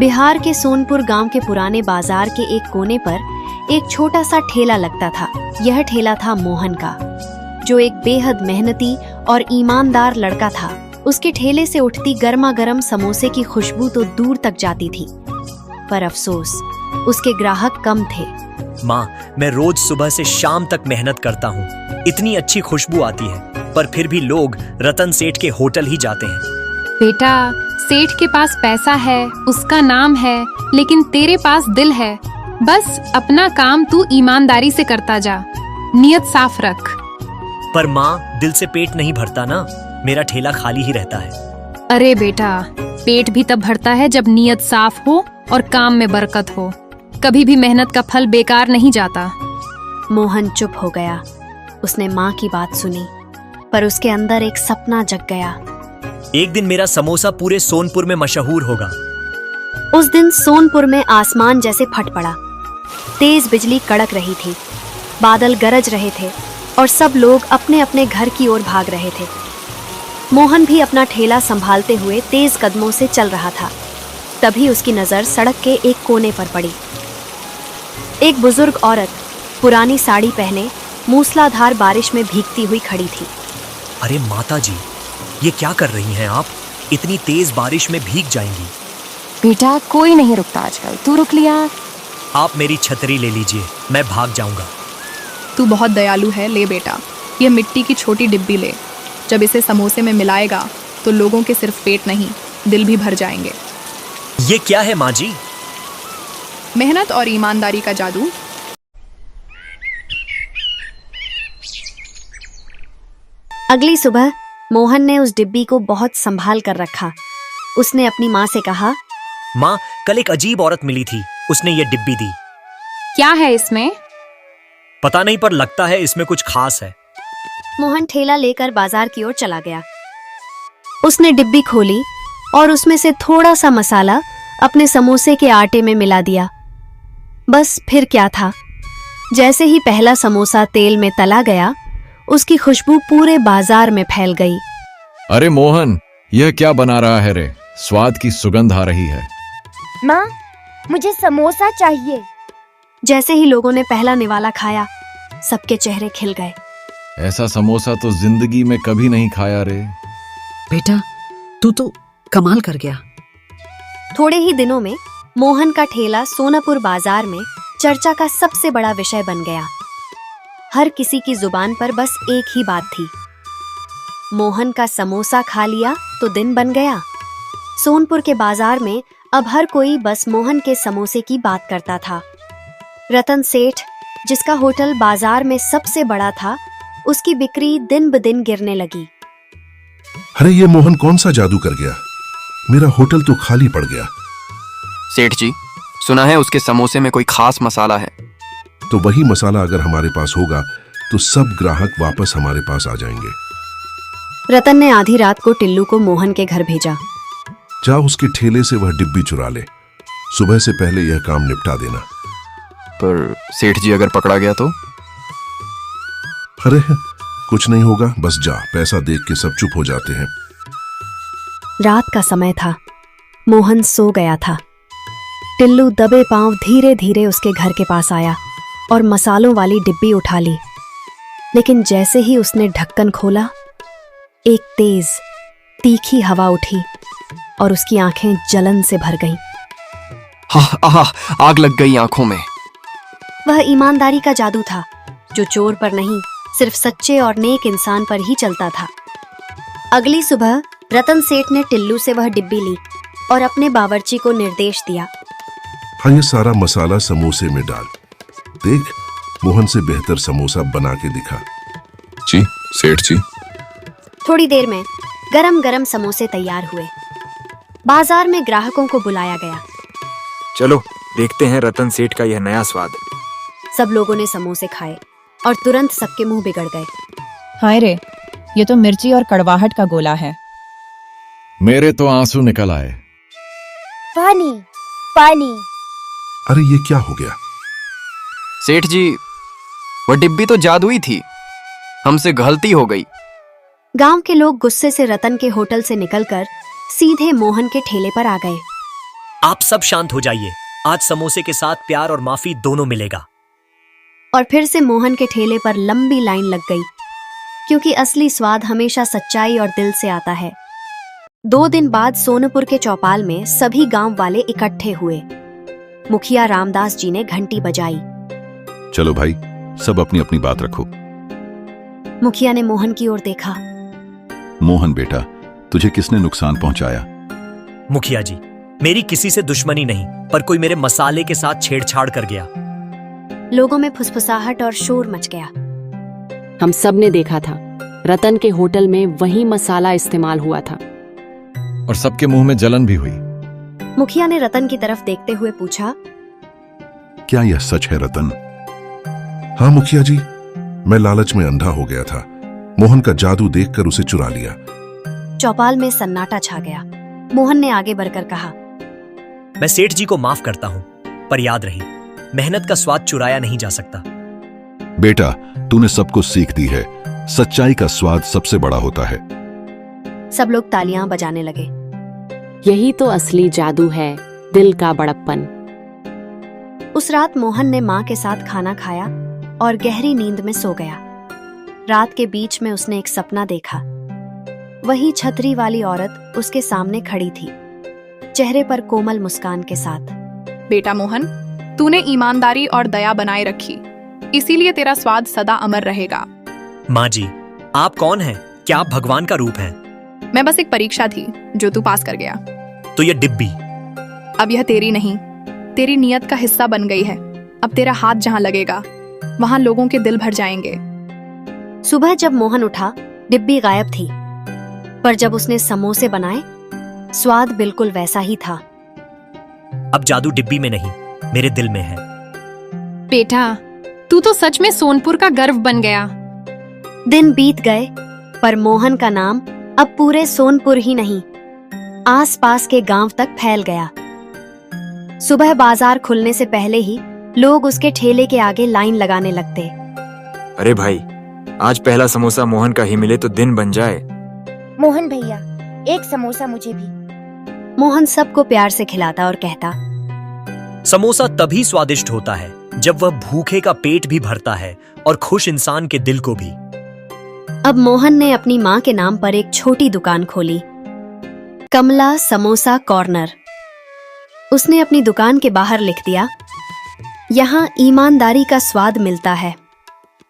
बिहार के सोनपुर गांव के पुराने बाजार के एक कोने पर एक छोटा सा ठेला लगता था। यह ठेला था मोहन का, जो एक बेहद मेहनती और ईमानदार लड़का था। उसके ठेले से उठती गर्मा गर्म समोसे की खुशबू तो दूर तक जाती थी, पर अफसोस उसके ग्राहक कम थे। माँ, मैं रोज सुबह से शाम तक मेहनत करता हूँ, इतनी अच्छी खुशबू आती है, पर फिर भी लोग रतन सेठ के होटल ही जाते हैं। बेटा, सेठ के पास पैसा है, उसका नाम है, लेकिन तेरे पास दिल है। बस अपना काम तू ईमानदारी से करता जा, नियत साफ रख। पर माँ, दिल से पेट नहीं भरता ना, मेरा ठेला खाली ही रहता है। अरे बेटा, पेट भी तब भरता है जब नियत साफ हो और काम में बरकत हो। कभी भी मेहनत का फल बेकार नहीं जाता। मोहन चुप हो गया। उसने माँ की बात सुनी, पर उसके अंदर एक सपना जग गया। एक दिन मेरा समोसा पूरे सोनपुर में मशहूर होगा। उस दिन सोनपुर में आसमान जैसे फट पड़ा। तेज बिजली कड़क रही थी, बादल गरज रहे थे और सब लोग अपने अपने घर की ओर भाग रहे थे। मोहन भी अपना ठेला संभालते हुए तेज कदमों से चल रहा था। तभी उसकी नजर सड़क के एक कोने पर पड़ी। एक बुजुर्ग औरत पुरानी साड़ी पहने मूसलाधार बारिश में भीगती हुई खड़ी थी। अरे माता जी, ये क्या कर रही हैं आप? इतनी तेज बारिश में भीग जाएंगी। बेटा, कोई नहीं रुकता आजकल, तू रुक लिया। आप मेरी छतरी ले लीजिए, मैं भाग जाऊंगा। तू बहुत दयालु है, ले बेटा, ये मिट्टी की छोटी डिब्बी ले। जब इसे समोसे में मिलाएगा तो लोगों के सिर्फ पेट नहीं, दिल भी भर जाएंगे। ये क्या है माँ जी? मेहनत और ईमानदारी का जादू। अगली सुबह मोहन ने उस डिब्बी को बहुत संभाल कर रखा। उसने अपनी माँ से कहा, माँ, कल एक अजीब औरत मिली थी, उसने ये डिब्बी दी। क्या है इसमें? पता नहीं, पर लगता है इसमें कुछ खास है। मोहन ठेला लेकर बाजार की ओर चला गया। उसने डिब्बी खोली और उसमें से थोड़ा सा मसाला अपने समोसे के आटे में मिला दिया। बस फिर क्या था, जैसे ही पहला समोसा तेल में तला गया, उसकी खुशबू पूरे बाजार में फैल गई। अरे मोहन, यह क्या बना रहा है रे? स्वाद की सुगंध आ रही है। माँ, मुझे समोसा चाहिए। जैसे ही लोगों ने पहला निवाला खाया, सबके चेहरे खिल गए। ऐसा समोसा तो जिंदगी में कभी नहीं खाया रे। बेटा, तू तो कमाल कर गया। थोड़े ही दिनों में मोहन का ठेला सोनापुर बाजार में चर्चा का सबसे बड़ा विषय बन गया। हर किसी की जुबान पर बस एक ही बात थी, मोहन का समोसा खा लिया तो दिन बन गया। सोनपुर के बाजार में अब हर कोई बस मोहन के समोसे की बात करता था। रतन सेठ, जिसका होटल बाजार में सबसे बड़ा था, उसकी बिक्री दिन ब दिन गिरने लगी। अरे ये मोहन कौन सा जादू कर गया? मेरा होटल तो खाली पड़ गया। सेठ जी, सुना है उसके समोसे में कोई खास मसाला है। तो वही मसाला अगर हमारे पास होगा तो सब ग्राहक वापस हमारे पास आ जाएंगे। रतन ने आधी रात को टिल्लू को मोहन के घर भेजा। जा उसके ठेले से वह डिब्बी चुरा ले, सुबह से पहले यह काम निपटा देना। पर सेठ जी अगर पकड़ा गया तो? अरे कुछ नहीं होगा, बस जा, पैसा देख के सब चुप हो जाते हैं। रात का समय था, मोहन सो गया था। टिल्लू दबे पांव धीरे धीरे उसके घर के पास आया और मसालों वाली डिब्बी उठा ली। लेकिन जैसे ही उसने ढक्कन खोला, एक तेज तीखी हवा उठी और उसकी आंखें जलन से भर गईं। आग लग गई आंखों में। वह ईमानदारी का जादू था, जो चोर पर नहीं, सिर्फ सच्चे और नेक इंसान पर ही चलता था। अगली सुबह रतन सेठ ने टिल्लू से वह डिब्बी ली और अपने बावर्ची को निर्देश दिया, हाँ, ये सारा मसाला समोसे में डाल। देख, मोहन से बेहतर समोसा बना के दिखा। जी सेठ जी। थोड़ी देर में गरम गरम समोसे तैयार हुए। बाजार में ग्राहकों को बुलाया गया। चलो देखते हैं रतन सेठ का यह नया स्वाद। सब लोगों ने समोसे खाए और तुरंत सबके मुंह बिगड़ गए। हाय रे, ये तो मिर्ची और कड़वाहट का गोला है। मेरे तो आंसू निकल आए। पानी पानी। अरे ये क्या हो गया? सेठ जी, वह डिब्बी तो जादुई थी, हमसे गलती हो गई। गांव के लोग गुस्से से रतन के होटल से निकलकर सीधे मोहन के ठेले पर आ गए। आप सब शांत हो जाइए। आज समोसे के साथ प्यार और माफी दोनों मिलेगा। और फिर से मोहन के ठेले पर लंबी लाइन लग गई, क्योंकि असली स्वाद हमेशा सच्चाई और दिल से आता है। 2 दिन बाद सोनपुर के चौपाल में सभी गांव वाले इकट्ठे हुए। मुखिया रामदास जी ने घंटी बजाई। चलो भाई, सब अपनी अपनी बात रखो। मुखिया ने मोहन की ओर देखा। मोहन बेटा, तुझे किसने नुकसान पहुंचाया? मुखिया जी, मेरी किसी से दुश्मनी नहीं, पर कोई मेरे मसाले के साथ छेड़छाड़ कर गया। लोगों में फुसफुसाहट और शोर मच गया। हम सब ने देखा था, रतन के होटल में वही मसाला इस्तेमाल हुआ था। और सबके मुंह में जलन भी हुई। मुखिया ने रतन की तरफ देखते हुए पूछा, क्या यह सच है रतन? हाँ मुखिया जी, मैं लालच में अंधा हो गया था। मोहन का जादू देखकर उसे चुरा लिया। चौपाल में सन्नाटा छा गया। मोहन ने आगे बढ़कर कहा, मैं सेठ जी को माफ करता हूँ, पर याद रही, मेहनत का स्वाद चुराया नहीं जा सकता। बेटा, तूने सबको सीख दी है, सच्चाई का स्वाद सबसे बड़ा होता है। सब लोग तालियां बजाने लगे। यही तो असली जादू है, दिल का बड़प्पन। उस रात मोहन ने माँ के साथ खाना खाया और गहरी नींद में सो गया। रात के बीच में उसने एक सपना देखा। वही छतरी वाली औरत उसके सामने खड़ी थी, चेहरे पर कोमल मुस्कान के साथ। बेटा मोहन, तूने ईमानदारी और दया बनाए रखी, इसीलिए तेरा स्वाद सदा अमर रहेगा। माँ जी, आप कौन हैं? क्या आप भगवान का रूप हैं? मैं बस एक परीक्षा थी जो तू पास कर गया। तो ये डिब्बी अब यह तेरी नहीं, तेरी नियत का हिस्सा बन गई है। अब तेरा हाथ जहाँ लगेगा वहां लोगों के दिल भर जाएंगे। सुबह जब मोहन उठा, डिब्बी गायब थी, पर जब उसने समोसे बनाए, स्वाद बिल्कुल वैसा ही था। अब जादू डिब्बी में नहीं, मेरे दिल में है। बेटा, तू तो सच में सोनपुर का गर्व बन गया। दिन बीत गए, पर मोहन का नाम अब पूरे सोनपुर ही नहीं, आसपास के गांव तक फैल गया। सुबह बाजार खुलने से पहले ही लोग उसके ठेले के आगे लाइन लगाने लगते। अरे भाई, आज पहला समोसा मोहन का ही मिले तो दिन बन जाए। मोहन भैया, एक समोसा मुझे भी। मोहन सबको प्यार से खिलाता और कहता, समोसा तभी स्वादिष्ट होता है जब वह भूखे का पेट भी भरता है और खुश इंसान के दिल को भी। अब मोहन ने अपनी माँ के नाम पर एक छोटी दुकान खोली, कमला समोसा कॉर्नर। उसने अपनी दुकान के बाहर लिख दिया, यहाँ ईमानदारी का स्वाद मिलता है।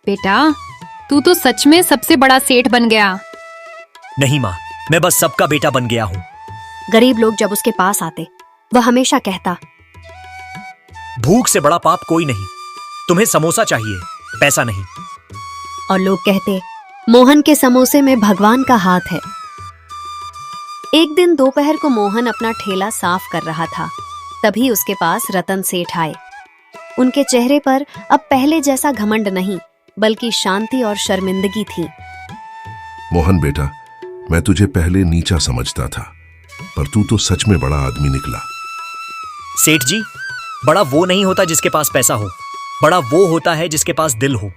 बेटा, तू तो सच में सबसे बड़ा सेठ बन गया। नहीं माँ, मैं बस सबका बेटा बन गया हूँ। गरीब लोग जब उसके पास आते, वह हमेशा कहता, भूख से बड़ा पाप कोई नहीं, तुम्हें समोसा चाहिए, पैसा नहीं। और लोग कहते, मोहन के समोसे में भगवान का हाथ है। एक दिन दोपहर को मोहन अपना ठेला साफ कर रहा था, तभी उसके पास रतन सेठ आए। उनके चेहरे पर अब पहले जैसा घमंड नहीं, बल्कि शांति और शर्मिंदगी थी। मोहन बेटा, मैं तुझे पहले नीचा समझता था, पर तू तो सच में बड़ा आदमी निकला। सेठ जी, बड़ा वो नहीं होता जिसके पास पैसा हो, बड़ा वो होता है जिसके पास दिल हो।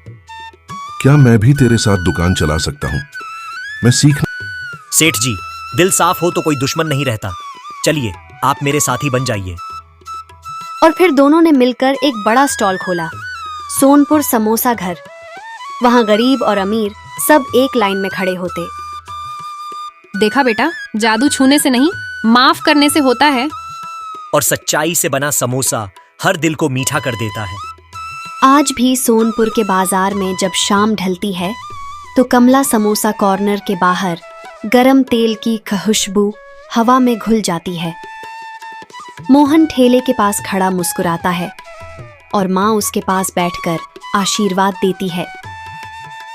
क्या मैं भी तेरे साथ दुकान चला सकता हूँ? मैं सीख। सेठ जी, दिल साफ हो तो कोई दुश्मन नहीं रहता। चलिए, आप मेरे साथी बन जाइए। और फिर दोनों ने मिलकर एक बड़ा स्टॉल खोला, सोनपुर समोसा घर। वहां गरीब और अमीर सब एक लाइन में खड़े होते। देखा बेटा, जादू छूने से नहीं, माफ करने से होता है। और सच्चाई से बना समोसा हर दिल को मीठा कर देता है। आज भी सोनपुर के बाजार में जब शाम ढलती है, तो कमला समोसा कॉर्नर के बाहर गरम तेल की खुशबू हवा में घुल जाती है। मोहन ठेले के पास खड़ा मुस्कुराता है और माँ उसके पास बैठकर आशीर्वाद देती है।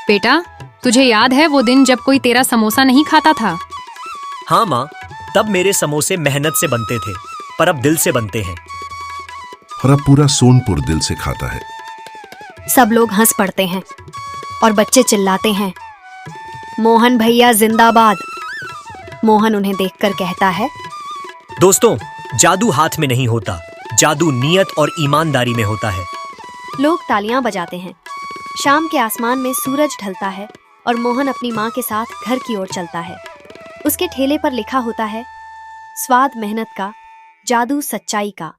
बेटा, तुझे याद है वो दिन जब कोई तेरा समोसा नहीं खाता था? हाँ माँ, तब मेरे समोसे मेहनत से बनते थे, पर अब दिल से बनते हैं। और अब पूरा सोनपुर दिल से खाता है। सब लोग हंस पड़ते हैं और बच्चे चिल्लाते हैं, मोहन भैया जिंदाबाद। मोहन उन्हें देखकर कहता है, दोस्तों, जादू हाथ में नहीं होता, जादू नियत और ईमानदारी में होता है। लोग तालियां बजाते हैं। शाम के आसमान में सूरज ढलता है और मोहन अपनी माँ के साथ घर की ओर चलता है। उसके ठेले पर लिखा होता है, स्वाद मेहनत का, जादू सच्चाई का।